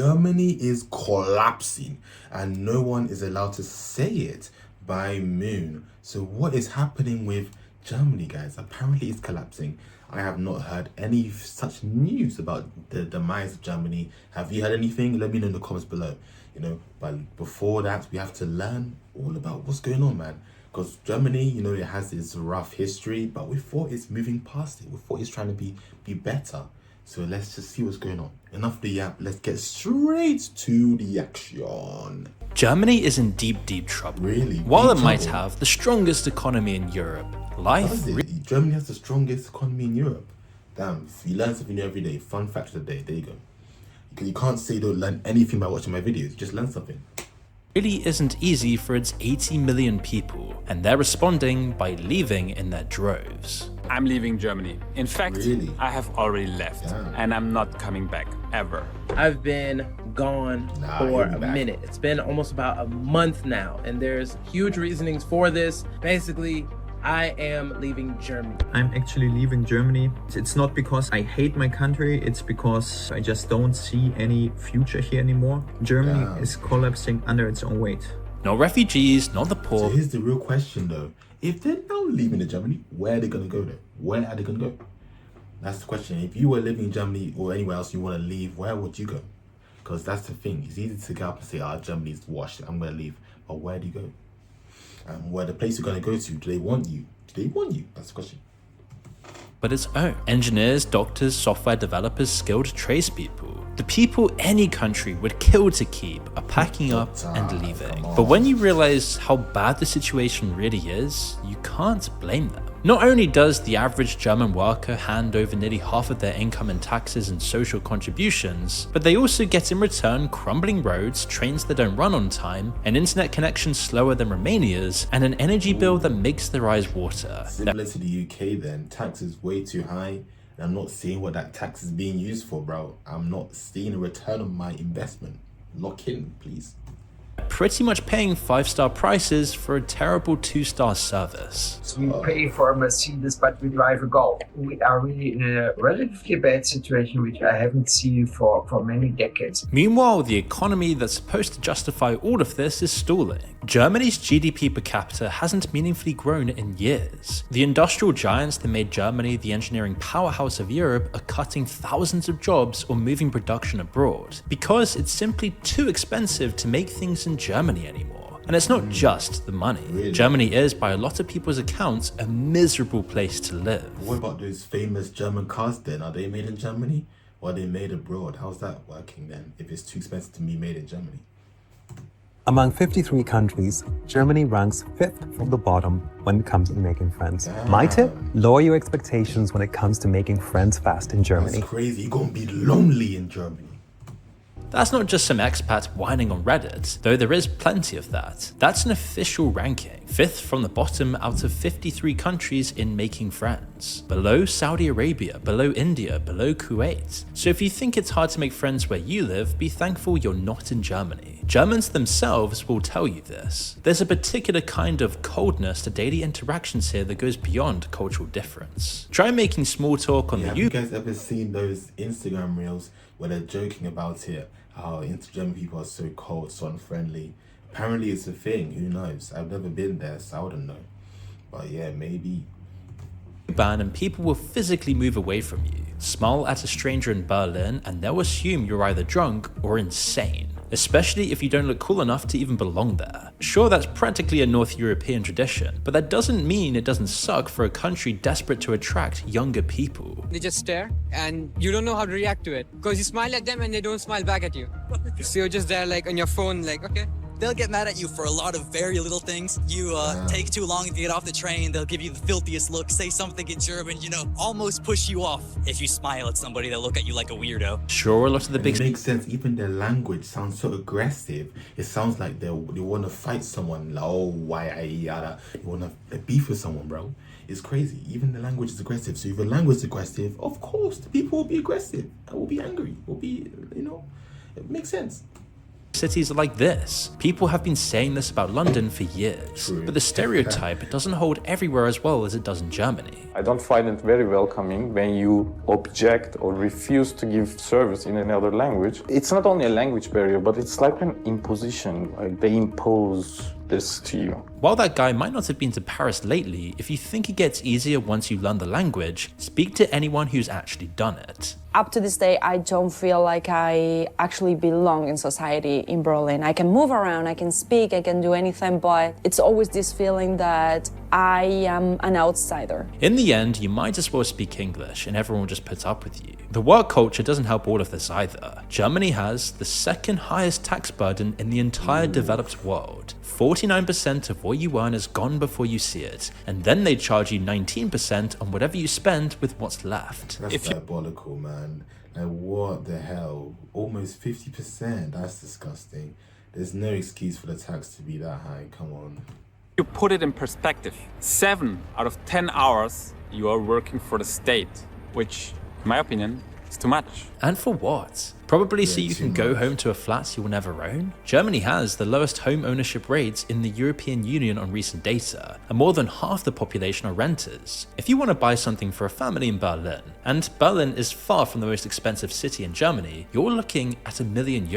Germany is collapsing and no one is allowed to say it by Moon. So what is happening with Germany, guys? Apparently it's collapsing. I have not heard any such news about the demise of Germany. Have you heard anything? Let me know in the comments below. But before that, we have to learn all about what's going on, man. Because Germany, it has its rough history, but we thought it's moving past it. We thought it's trying to be better. So let's just see what's going on. Enough of the yap, let's get straight to the action. Germany is in deep trouble. Really? While Deep it might trouble? have the strongest economy in Europe, life Does it? Germany has the strongest economy in Europe. Damn, you learn something new every day. Fun fact of the day, there you go. You can't say you don't learn anything by watching my videos, just learn something. really isn't easy for its 80 million people, and they're responding by leaving in their droves. I'm leaving Germany. In fact, Really? I have already left, Damn. and I'm not coming back, ever. I've been gone Nah, for you're a back. minute. It's been almost about a month now, and there's huge reasonings for this. Basically, I am leaving Germany. I'm actually leaving Germany. It's not because I hate my country, it's because I just don't see any future here anymore. Germany Damn. is collapsing under its own weight. Not refugees, not the So poor. here's the real question though. If they're now leaving the Germany, where are they gonna go though? Where are they gonna go? That's the question. If you were living in Germany or anywhere else you want to leave, where would you go? Because that's the thing. It's easy to get up and say, Germany's washed, I'm gonna leave. But where do you go? And where the place you're gonna go to, do they want you? Do they want you? That's the question. But its own. Engineers, doctors, software developers, skilled tradespeople. The people any country would kill to keep are packing up and leaving. come on. But when you realize how bad the situation really is, you can't blame them. Not only does the average German worker hand over nearly half of their income in taxes and social contributions, but they also get in return crumbling roads, trains that don't run on time, an internet connection slower than Romania's, and an energy bill that makes their eyes water. Similar to the UK then, tax is way too high. And I'm not seeing what that tax is being used for, bro. I'm not seeing a return on my investment. Lock in, please. Pretty much paying 5-star prices for a terrible 2-star service. We pay for a Mercedes, but we drive a Golf. We are really in a relatively bad situation, which I haven't seen for many decades. Meanwhile, the economy that's supposed to justify all of this is stalling. Germany's GDP per capita hasn't meaningfully grown in years. The industrial giants that made Germany the engineering powerhouse of Europe are cutting thousands of jobs or moving production abroad because it's simply too expensive to make things in Germany anymore. And it's not just the money. Really? Germany is, by a lot of people's accounts, a miserable place to live. What about those famous German cars then? Are they made in Germany or are they made abroad? How's that working then if it's too expensive to be made in Germany? Among 53 countries, Germany ranks 5th from the bottom when it comes to making friends. My tip? Lower your expectations when it comes to making friends fast in Germany. That's crazy. You're gonna be lonely in Germany. That's not just some expat whining on Reddit, though there is plenty of that. That's an official ranking, 5th from the bottom out of 53 countries in making friends. Below Saudi Arabia, below India, below Kuwait. So if you think it's hard to make friends where you live, be thankful you're not in Germany. Germans themselves will tell you this. There's a particular kind of coldness to daily interactions here that goes beyond cultural difference. Try making small talk on Have the you guys ever seen those Instagram reels where they're joking about it? How German people are so cold, so unfriendly. Apparently it's a thing, who knows? I've never been there, so I wouldn't know. But yeah, maybe. ban and people will physically move away from you. Smile at a stranger in Berlin and they'll assume you're either drunk or insane, especially if you don't look cool enough to even belong there. Sure, that's practically a North European tradition, but that doesn't mean it doesn't suck for a country desperate to attract younger people. They just stare and you don't know how to react to it because you smile at them and they don't smile back at you. So you're just there like on your phone like, okay. They'll get mad at you for a lot of very little things. You take too long to get off the train, they'll give you the filthiest look, say something in German, almost push you off. If you smile at somebody, they'll look at you like a weirdo. Sure, a lot of the big It makes sense. Even their language sounds so aggressive. It sounds like they want to fight someone. Like, oh, why I yada. You want to beef with someone, bro. It's crazy. Even the language is aggressive. So if the language is aggressive, of course, the people will be aggressive. I will be angry. Will be, it makes sense. cities are like this. People have been saying this about London for years, but the stereotype doesn't hold everywhere as well as it does in Germany. I don't find it very welcoming when you object or refuse to give service in another language. It's not only a language barrier, but it's like an imposition, like they impose this to you. While that guy might not have been to Paris lately, if you think it gets easier once you learn the language, speak to anyone who's actually done it. Up to this day, I don't feel like I actually belong in society in Berlin. I can move around, I can speak, I can do anything, but it's always this feeling that I am an outsider. In the end, you might as well speak English and everyone will just put up with you. The work culture doesn't help all of this either. Germany has the second highest tax burden in the entire developed world. 49% of what you earn is gone before you see it, and then they charge you 19% on whatever you spend with what's left. That's diabolical, man. Like, what the hell? Almost 50%. That's disgusting. There's no excuse for the tax to be that high. Come on. You put it in perspective. 7 out of 10 hours you are working for the state, which, in my opinion, is too much. And for what? Probably so you can go home to a flat you will never own? Germany has the lowest home ownership rates in the European Union on recent data, and more than half the population are renters. If you want to buy something for a family in Berlin, and Berlin is far from the most expensive city in Germany, you're looking at €1 million.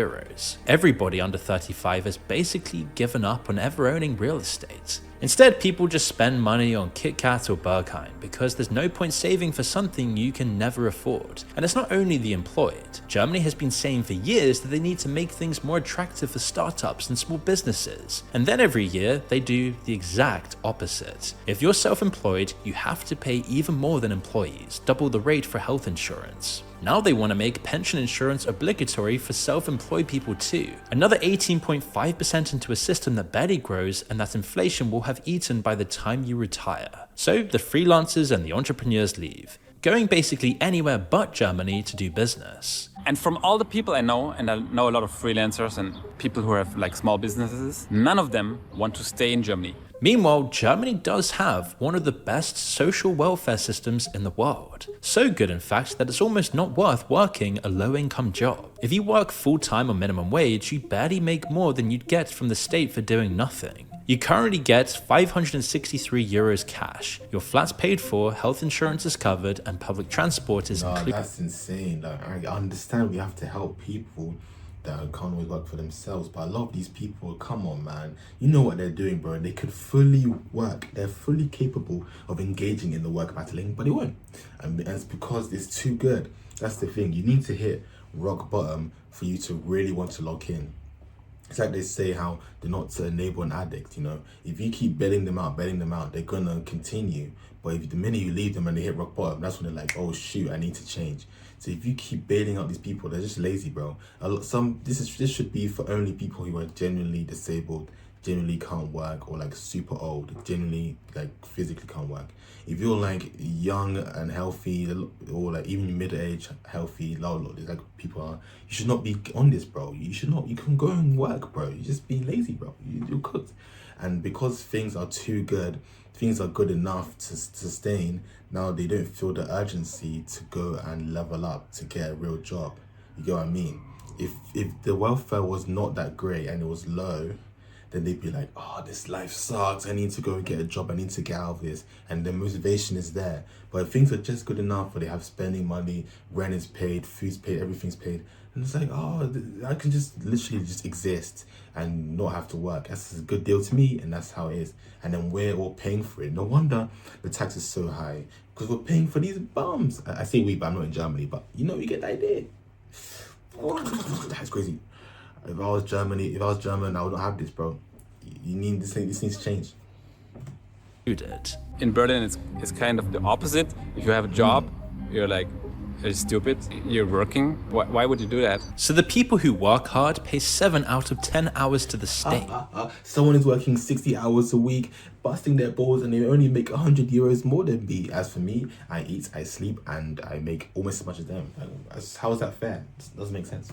Everybody under 35 has basically given up on ever owning real estate. Instead, people just spend money on KitKat or Berghain because there's no point saving for something you can never afford. And it's not only the employed. Germany has been saying for years that they need to make things more attractive for startups and small businesses. And then every year, they do the exact opposite. If you're self-employed, you have to pay even more than employees, double the rate for health insurance. Now they want to make pension insurance obligatory for self-employed people too. Another 18.5% into a system that barely grows and that inflation will have eaten by the time you retire. So the freelancers and the entrepreneurs leave, going basically anywhere but Germany to do business. And from all the people I know, and I know a lot of freelancers and people who have like small businesses, none of them want to stay in Germany. Meanwhile, Germany does have one of the best social welfare systems in the world. So good, in fact, that it's almost not worth working a low-income job. If you work full-time on minimum wage, you barely make more than you'd get from the state for doing nothing. You currently get €563 cash. Your flat's paid for, health insurance is covered, and public transport is included. That's insane. Like, I understand we have to help people that can't always work for themselves, but a lot of these people, come on, man, you know what they're doing, bro. They could fully work, they're fully capable of engaging in the work battling, but they won't, and it's because it's too good. That's the thing. You need to hit rock bottom for you to really want to lock in. It's like they say how they're not to enable an addict, you know. If you keep bailing them out, they're gonna continue. But if the minute you leave them and they hit rock bottom, that's when they're like, oh shoot, I need to change. So if you keep bailing out these people, they're just lazy, bro. This should be for only people who are genuinely disabled, genuinely can't work, or like super old, genuinely like physically can't work. If you're like young and healthy, or like even middle-aged healthy, like people are, you should not be on this, bro. You can go and work, bro. You're just being lazy, bro. You're cooked. And because things are too good, things are good enough to sustain, now they don't feel the urgency to go and level up to get a real job. You get what I mean? If the welfare was not that great and it was low, then they'd be like, oh, this life sucks. I need to go and get a job. I need to get out of this. And the motivation is there. But if things are just good enough, where they have spending money, rent is paid, food's paid, everything's paid, and it's like, oh, I can just literally just exist and not have to work. That's a good deal to me, and that's how it is. And then we're all paying for it. No wonder the tax is so high, because we're paying for these bums. I say we, but I'm not in Germany, but you know, you get the idea. That's crazy. If I was German, I wouldn't have this, bro. You need this needs to change. In Berlin, it's kind of the opposite. If you have a job, you're like, you're stupid, you're working. Why would you do that? So the people who work hard pay 7 out of 10 hours to the state. Someone is working 60 hours a week, busting their balls, and they only make €100 more than me. As for me, I eat, I sleep, and I make almost as much as them. How is that fair? It doesn't make sense.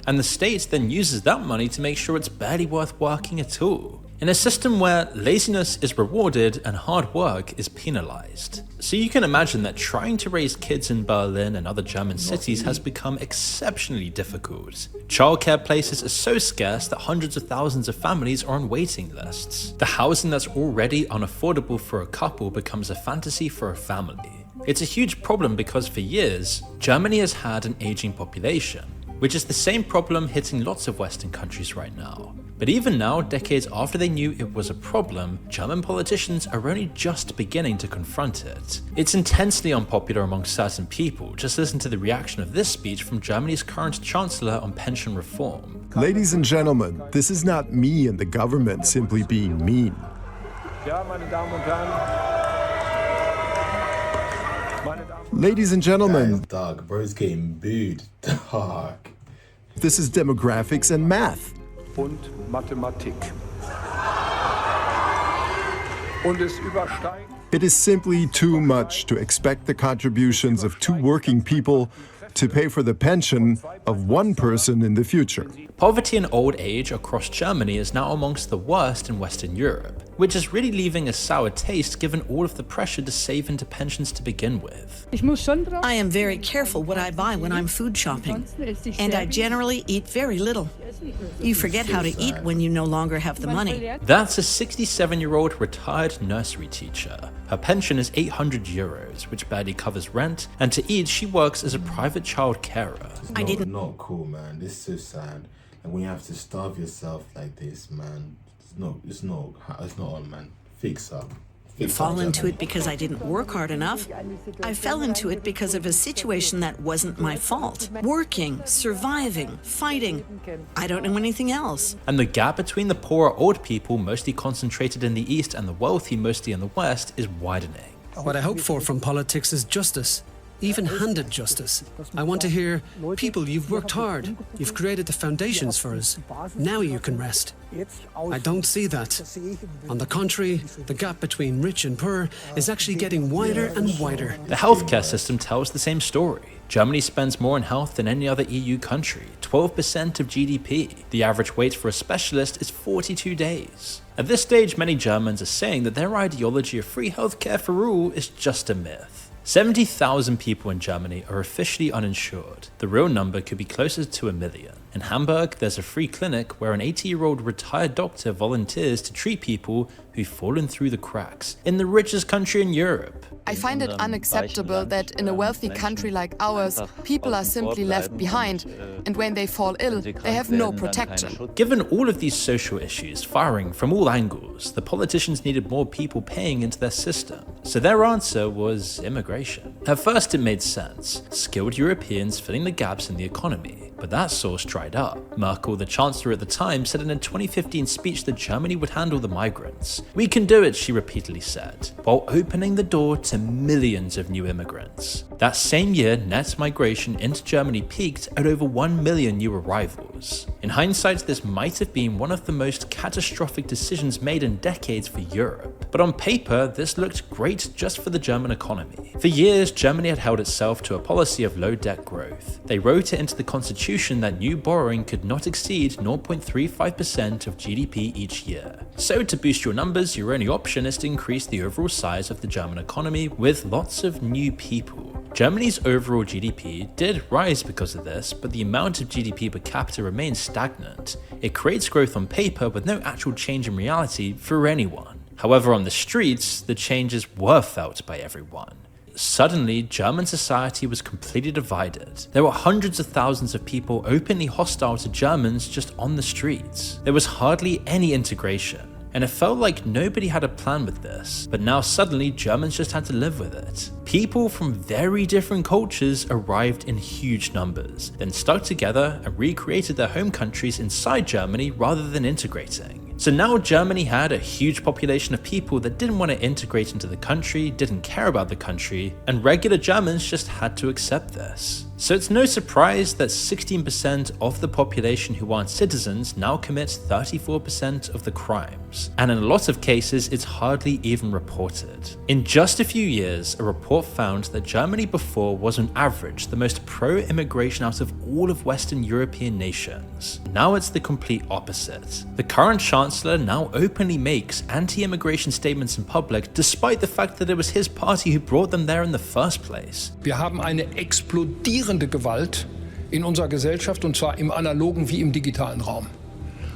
And the state then uses that money to make sure it's barely worth working at all. in a system where laziness is rewarded and hard work is penalized. So you can imagine that trying to raise kids in Berlin and other German cities has become exceptionally difficult. Childcare places are so scarce that hundreds of thousands of families are on waiting lists. The housing that's already unaffordable for a couple becomes a fantasy for a family. It's a huge problem because for years, Germany has had an aging population, which is the same problem hitting lots of Western countries right now. But even now, decades after they knew it was a problem, German politicians are only just beginning to confront it. It's intensely unpopular among certain people. Just listen to the reaction of this speech from Germany's current chancellor on pension reform. Ladies and gentlemen, this is not me and the government simply being mean. Ladies and gentlemen, Dog, bro's getting booed. Dog. This is demographics and math. Und Mathematik. Und es übersteigt. It is simply too much to expect the contributions of 2 working people to pay for the pension of 1 person in the future. Poverty and old age across Germany is now amongst the worst in Western Europe, which is really leaving a sour taste given all of the pressure to save into pensions to begin with. I am very careful what I buy when I'm food shopping, and I generally eat very little. You forget how to eat when you no longer have the money. That's a 67-year-old retired nursery teacher. Her pension is 800 euros, which barely covers rent, and to eat she works as a private child carer. Not cool, man. This is so sad. And when you have to starve yourself like this, man, it's not on, man. Fix up. Fall into it because I didn't work hard enough. I fell into it because of a situation that wasn't my fault. Working, surviving, fighting. I don't know anything else. And the gap between the poorer old people, mostly concentrated in the East, and the wealthy, mostly in the West, is widening. What I hope for from politics is justice. Even-handed justice. I want to hear, people, you've worked hard. You've created the foundations for us. Now you can rest. I don't see that. On the contrary, the gap between rich and poor is actually getting wider and wider. The healthcare system tells the same story. Germany spends more on health than any other EU country, 12% of GDP. The average wait for a specialist is 42 days. At this stage, many Germans are saying that their ideology of free healthcare for all is just a myth. 70,000 people in Germany are officially uninsured. The real number could be closer to 1 million. In Hamburg, there's a free clinic where an 80-year-old retired doctor volunteers to treat people who've fallen through the cracks in the richest country in Europe. I find it unacceptable that in a wealthy country like ours, people are simply left behind, and when they fall ill, they have no protection. Given all of these social issues firing from all angles, the politicians needed more people paying into their system. So their answer was immigration. At first it made sense, skilled Europeans filling the gaps in the economy. But that source dried up. Merkel, the chancellor at the time, said in a 2015 speech that Germany would handle the migrants. "We can do it," she repeatedly said, while opening the door to millions of new immigrants. That same year, net migration into Germany peaked at over 1 million new arrivals. In hindsight, this might have been one of the most catastrophic decisions made in decades for Europe. But on paper, this looked great just for the German economy. For years, Germany had held itself to a policy of low debt growth. They wrote it into the constitution that new borrowing could not exceed 0.35% of GDP each year. So to boost your numbers, your only option is to increase the overall size of the German economy with lots of new people. Germany's overall GDP did rise because of this, but the amount of GDP per capita remains stagnant. It creates growth on paper with no actual change in reality for anyone. However, on the streets, the changes were felt by everyone. Suddenly, German society was completely divided. There were hundreds of thousands of people openly hostile to Germans just on the streets. There was hardly any integration, and it felt like nobody had a plan with this. But now suddenly, Germans just had to live with it. People from very different cultures arrived in huge numbers, then stuck together and recreated their home countries inside Germany rather than integrating. So now Germany had a huge population of people that didn't want to integrate into the country, didn't care about the country, and regular Germans just had to accept this. So it's no surprise that 16% of the population who aren't citizens now commit 34% of the crimes, and in a lot of cases it's hardly even reported. In just a few years, a report found that Germany before was on average the most pro-immigration out of all of Western European nations. Now it's the complete opposite. The current chancellor now openly makes anti-immigration statements in public, despite the fact that it was his party who brought them there in the first place. Wir haben eine explodierende Gewalt in unserer Gesellschaft, und zwar im analogen wie im digitalen Raum.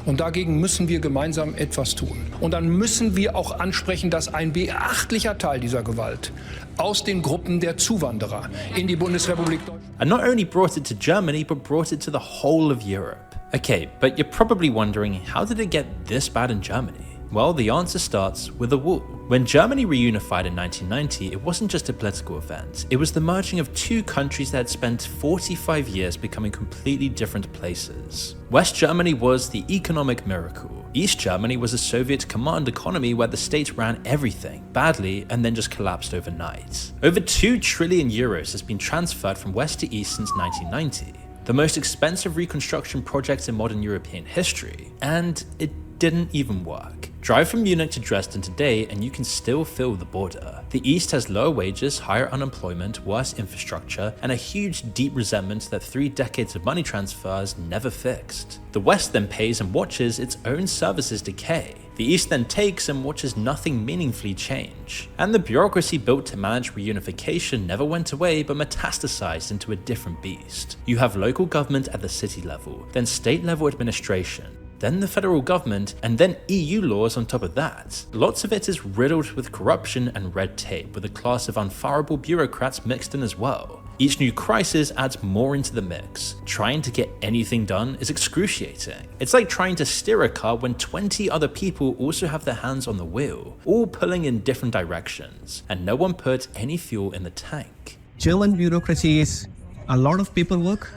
Und dagegen müssen wir gemeinsam etwas tun. Und dann müssen wir auch ansprechen, dass ein beachtlicher Teil dieser Gewalt aus den Gruppen der Zuwanderer in die Bundesrepublik Deutschland. And not only brought it to Germany, but brought it to the whole of Europe. Okay, but you're probably wondering, how did it get this bad in Germany? Well, the answer starts with the wall. When Germany reunified in 1990, it wasn't just a political event, it was the merging of two countries that had spent 45 years becoming completely different places. West Germany was the economic miracle. East Germany was a Soviet command economy where the state ran everything badly and then just collapsed overnight. Over 2 trillion euros has been transferred from west to east since 1990, the most expensive reconstruction project in modern European history, and it didn't even work. Drive from Munich to Dresden today and you can still feel the border. The East has lower wages, higher unemployment, worse infrastructure, and a huge deep resentment that 3 decades of money transfers never fixed. The West then pays and watches its own services decay. The East then takes and watches nothing meaningfully change. And the bureaucracy built to manage reunification never went away but metastasized into a different beast. You have local government at the city level, then state level administration, then the federal government, and then EU laws on top of that. Lots of it is riddled with corruption and red tape, with a class of unfireable bureaucrats mixed in as well. Each new crisis adds more into the mix. Trying to get anything done is excruciating. It's like trying to steer a car when 20 other people also have their hands on the wheel, all pulling in different directions, and no one put any fuel in the tank. German bureaucracy is a lot of paperwork,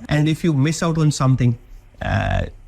and if you miss out on something,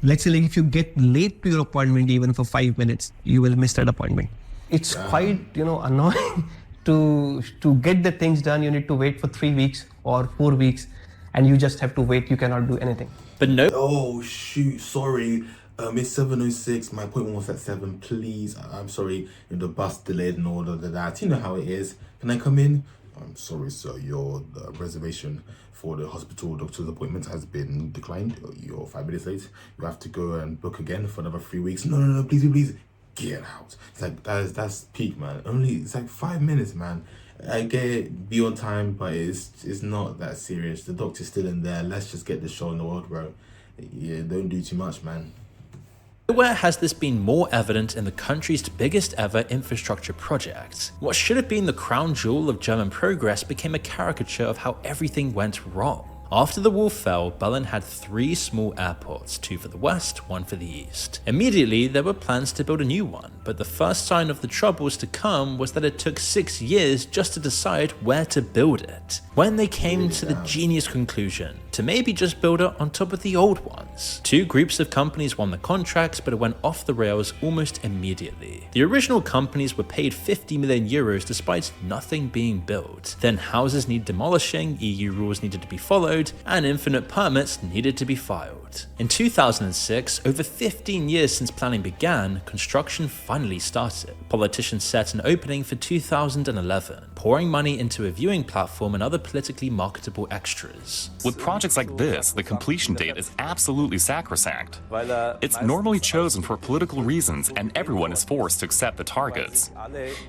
let's say like if you get late to your appointment even for 5 minutes, you will miss that appointment. It's quite, annoying to get the things done. You need to wait for 3 weeks or 4 weeks, and you just have to wait. You cannot do anything. But no. Oh shoot, sorry. It's 7:06. My appointment was at 7. Please, I'm sorry. The bus delayed and all of that. You know how it is. Can I come in? I'm sorry, sir. Your reservation for the hospital doctor's appointment has been declined. You're 5 minutes late. You have to go and book again for another 3 weeks. No, please. Get out. It's like, that's peak, man. It's like 5 minutes, man. I get it, be on time, but it's not that serious. The doctor's still in there. Let's just get the show in the world, bro. Yeah, don't do too much, man. Nowhere has this been more evident in the country's biggest ever infrastructure project. What should have been the crown jewel of German progress became a caricature of how everything went wrong. After the wall fell, Berlin had 3 small airports, 2 for the west, 1 for the east. Immediately, there were plans to build a new one, but the first sign of the troubles to come was that it took 6 years just to decide where to build it. When they came to the genius conclusion to maybe just build it on top of the old ones. 2 groups of companies won the contracts, but it went off the rails almost immediately. The original companies were paid 50 million euros despite nothing being built. Then houses need demolishing, EU rules needed to be followed, and infinite permits needed to be filed. In 2006, over 15 years since planning began, construction finally started. Politicians set an opening for 2011, pouring money into a viewing platform and other politically marketable extras. With projects like this, the completion date is absolutely sacrosanct. It's normally chosen for political reasons and everyone is forced to accept the targets.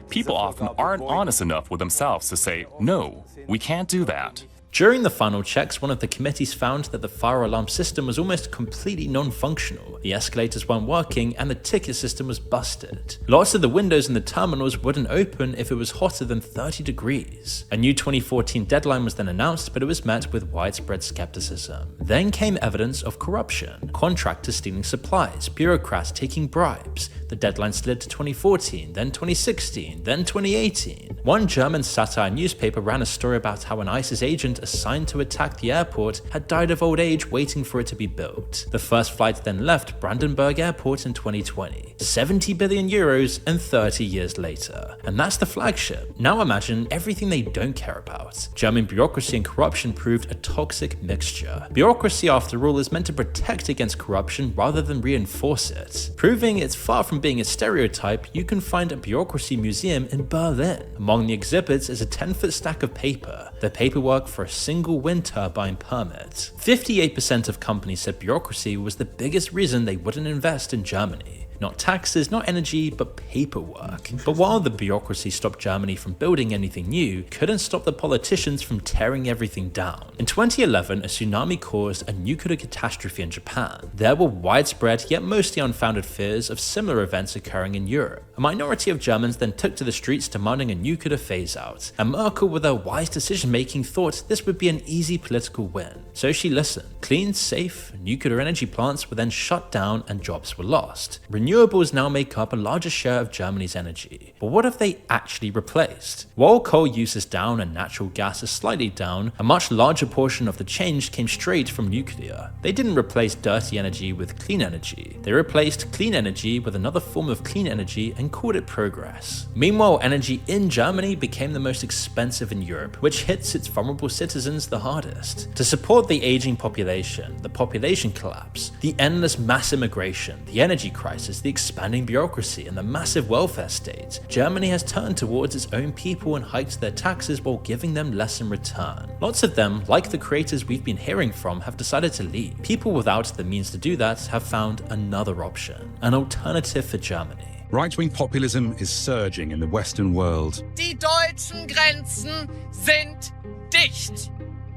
People often aren't honest enough with themselves to say, no, we can't do that. During the final checks, one of the committees found that the fire alarm system was almost completely non-functional. The escalators weren't working and the ticket system was busted. Lots of the windows in the terminals wouldn't open if it was hotter than 30 degrees. A new 2014 deadline was then announced, but it was met with widespread skepticism. Then came evidence of corruption, contractors stealing supplies, bureaucrats taking bribes. The deadline slid to 2014, then 2016, then 2018. One German satire newspaper ran a story about how an ISIS agent assigned to attack the airport had died of old age waiting for it to be built. The first flight then left Brandenburg Airport in 2020, 70 billion euros and 30 years later. And that's the flagship. Now imagine everything they don't care about. German bureaucracy and corruption proved a toxic mixture. Bureaucracy, after all, is meant to protect against corruption rather than reinforce it. Proving it's far from being a stereotype, you can find a bureaucracy museum in Berlin. Among the exhibits is a 10-foot stack of paper, the paperwork for a single wind turbine permit. 58% of companies said bureaucracy was the biggest reason they wouldn't invest in Germany. Not taxes, not energy, but paperwork. But while the bureaucracy stopped Germany from building anything new, couldn't stop the politicians from tearing everything down. In 2011, a tsunami caused a nuclear catastrophe in Japan. There were widespread, yet mostly unfounded fears of similar events occurring in Europe. A minority of Germans then took to the streets demanding a nuclear phase-out, and Merkel, with her wise decision-making, thought this would be an easy political win. So she listened. Clean, safe, nuclear energy plants were then shut down and jobs were lost. Renewables now make up a larger share of Germany's energy. But what have they actually replaced? While coal use is down and natural gas is slightly down, a much larger portion of the change came straight from nuclear. They didn't replace dirty energy with clean energy. They replaced clean energy with another form of clean energy and called it progress. Meanwhile, energy in Germany became the most expensive in Europe, which hits its vulnerable citizens the hardest. To support the aging population, the population collapse, the endless mass immigration, the energy crisis, the expanding bureaucracy, and the massive welfare state, Germany has turned towards its own people and hiked their taxes while giving them less in return. Lots of them, like the creators we've been hearing from, have decided to leave. People without the means to do that have found another option, an alternative for Germany. Right-wing populism is surging in the Western world. Die deutschen Grenzen sind dicht.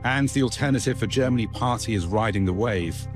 And the Alternative for Germany party is riding the wave.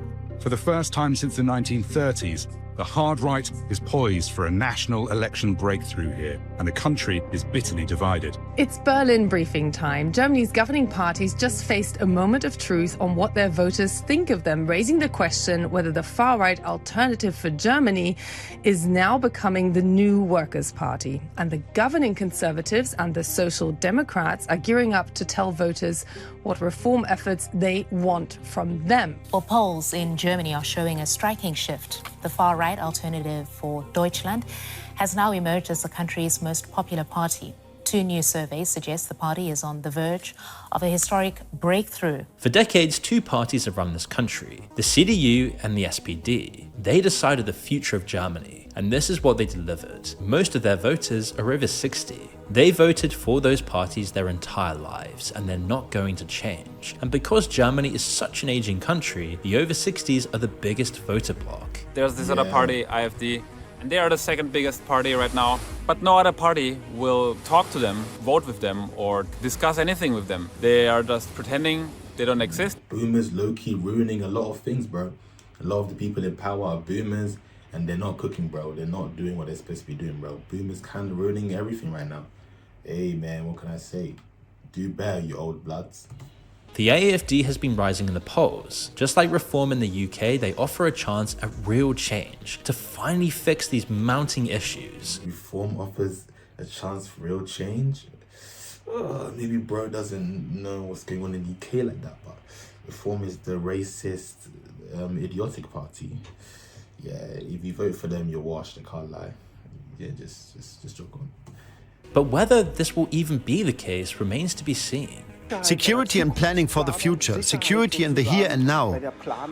For the first time since the 1930s, the hard right is poised for a national election breakthrough here, and the country is bitterly divided. It's Berlin briefing time. Germany's governing parties just faced a moment of truth on what their voters think of them, raising the question whether the far-right Alternative for Germany is now becoming the new Workers' Party. And the governing Conservatives and the Social Democrats are gearing up to tell voters what reform efforts they want from them. Well, polls in Germany are showing a striking shift. The far-right Alternative for Deutschland has now emerged as the country's most popular party. Two new surveys suggest the party is on the verge of a historic breakthrough. For decades, two parties have run this country, the CDU and the SPD. They decided the future of Germany, and this is what they delivered. Most of their voters are over 60. They voted for those parties their entire lives, and they're not going to change. And because Germany is such an aging country, the over 60s are the biggest voter bloc. There's this other party, AfD, and they are the second biggest party right now. But no other party will talk to them, vote with them, or discuss anything with them. They are just pretending they don't exist. Boomers low-key ruining a lot of things, bro. A lot of the people in power are boomers, and they're not cooking, bro. They're not doing what they're supposed to be doing, bro. Boomers kind of ruining everything right now. Hey, man, what can I say? Do better, you old bloods. The AfD has been rising in the polls. Just like Reform in the UK, they offer a chance at real change to finally fix these mounting issues. Reform offers a chance for real change? Maybe bro doesn't know what's going on in the UK like that, but Reform is the racist, idiotic party. Yeah, if you vote for them, you're washed, I can't lie. Yeah, just joke on. But whether this will even be the case remains to be seen. Security and planning for the future, security in the here and now.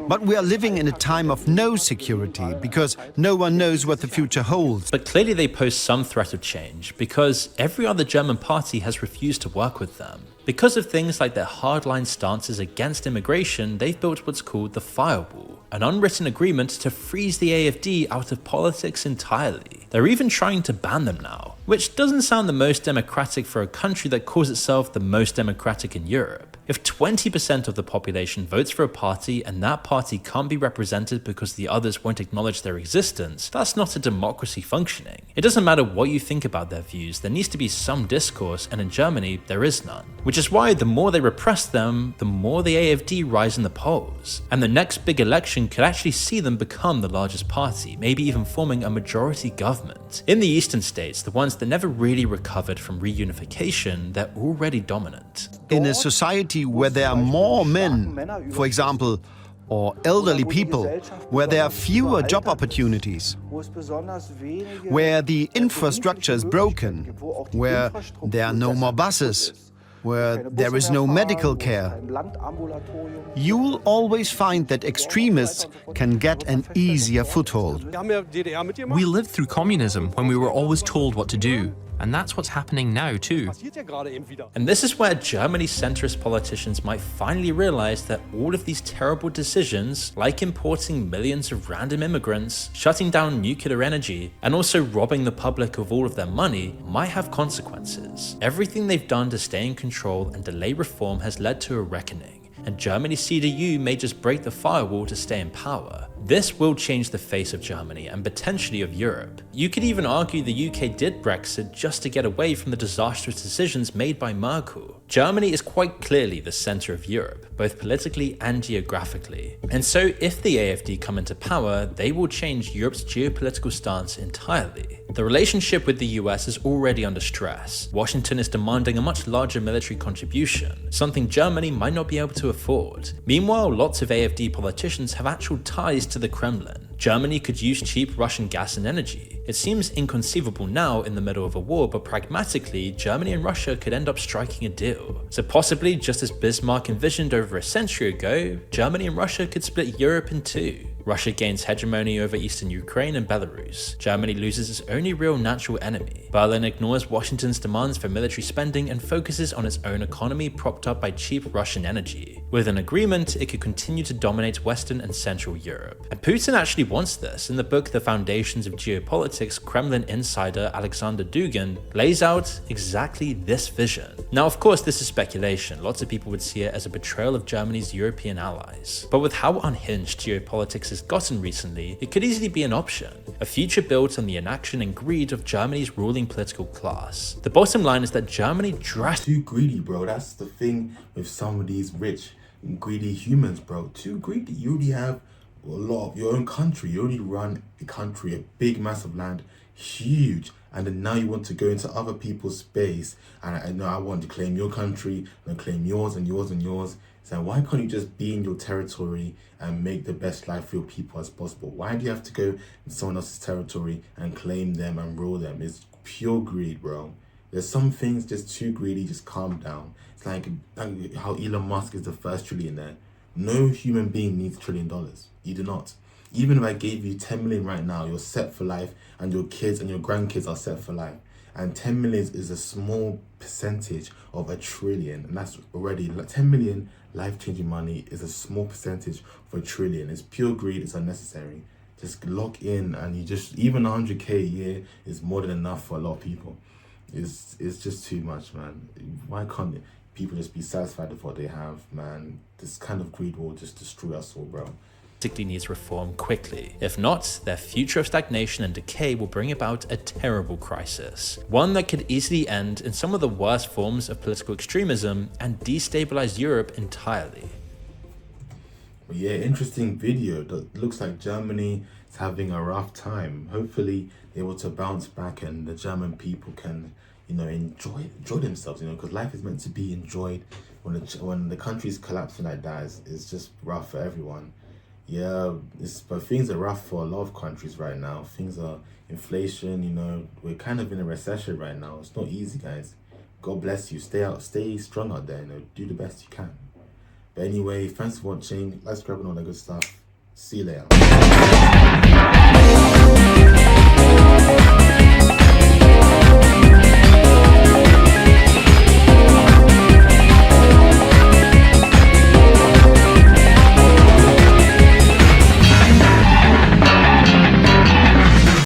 But we are living in a time of no security because no one knows what the future holds. But clearly they pose some threat of change because every other German party has refused to work with them. Because of things like their hardline stances against immigration, they've built what's called the firewall, an unwritten agreement to freeze the AfD out of politics entirely. They're even trying to ban them now, which doesn't sound the most democratic for a country that calls itself the most democratic in Europe. If 20% of the population votes for a party and that party can't be represented because the others won't acknowledge their existence, that's not a democracy functioning. It doesn't matter what you think about their views, there needs to be some discourse, and in Germany, there is none. Which is why the more they repress them, the more the AfD rise in the polls. And the next big election could actually see them become the largest party, maybe even forming a majority government. In the eastern states, the ones that never really recovered from reunification, they're already dominant. In a society society where there are more men, for example, or elderly people, where there are fewer job opportunities, where the infrastructure is broken, where there are no more buses, where there is no medical care, you'll always find that extremists can get an easier foothold. We lived through communism when we were always told what to do. And that's what's happening now too. And this is where Germany's centrist politicians might finally realize that all of these terrible decisions, like importing millions of random immigrants, shutting down nuclear energy, and also robbing the public of all of their money, might have consequences. Everything they've done to stay in control and delay reform has led to a reckoning, and Germany's CDU may just break the firewall to stay in power. This will change the face of Germany and potentially of Europe. You could even argue the UK did Brexit just to get away from the disastrous decisions made by Merkel. Germany is quite clearly the centre of Europe, both politically and geographically. And so if the AfD come into power, they will change Europe's geopolitical stance entirely. The relationship with the US is already under stress. Washington is demanding a much larger military contribution, something Germany might not be able to afford. Meanwhile, lots of AfD politicians have actual ties to the Kremlin. Germany could use cheap Russian gas and energy. It seems inconceivable now in the middle of a war, but pragmatically, Germany and Russia could end up striking a deal. So possibly, just as Bismarck envisioned over a century ago, Germany and Russia could split Europe in two. Russia gains hegemony over eastern Ukraine and Belarus. Germany loses its only real natural enemy. Berlin ignores Washington's demands for military spending and focuses on its own economy propped up by cheap Russian energy. With an agreement, it could continue to dominate Western and Central Europe. And Putin actually wants this. In the book The Foundations of Geopolitics, Kremlin insider Alexander Dugin lays out exactly this vision. Now, of course, this is speculation. Lots of people would see it as a betrayal of Germany's European allies. But with how unhinged geopolitics has gotten recently, it could easily be an option. A future built on the inaction and greed of Germany's ruling political class. The bottom line is that Germany too greedy, bro. That's the thing with some of these rich and greedy humans, bro. Too greedy. You already have a lot of your own country. You already run a country, a big massive land, huge. And then now you want to go into other people's space. And I know I want to claim your country and claim yours and yours and yours. So why can't you just be in your territory and make the best life for your people as possible? Why do you have to go in someone else's territory and claim them and rule them? It's pure greed, bro. There's some things just too greedy, just calm down. It's like how Elon Musk is the first trillionaire. No human being needs $1 trillion. You do not. Even if I gave you 10 million right now, you're set for life, and your kids and your grandkids are set for life. And 10 million is a small percentage of $1 trillion. And that's already, like 10 million life-changing money is a small percentage for $1 trillion. It's pure greed, it's unnecessary. Just lock in, and you just, even 100k a year is more than enough for a lot of people. It's just too much, man. Why can't people just be satisfied with what they have, man? This kind of greed will just destroy us all, bro. Needs reform quickly. If not, their future of stagnation and decay will bring about a terrible crisis. One that could easily end in some of the worst forms of political extremism and destabilize Europe entirely. But yeah, interesting video. That looks like Germany is having a rough time. Hopefully they're able to bounce back and the German people can, you know, enjoy themselves, you know, because life is meant to be enjoyed. When the country's collapsing like that, it's just rough for everyone. Yeah, but things are rough for a lot of countries right now. Things are inflation, you know, we're kind of in a recession right now. It's not easy, guys. God bless you. Stay strong out there, you know, do the best you can. But anyway, thanks for watching. Let's grab on all the good stuff. See you later.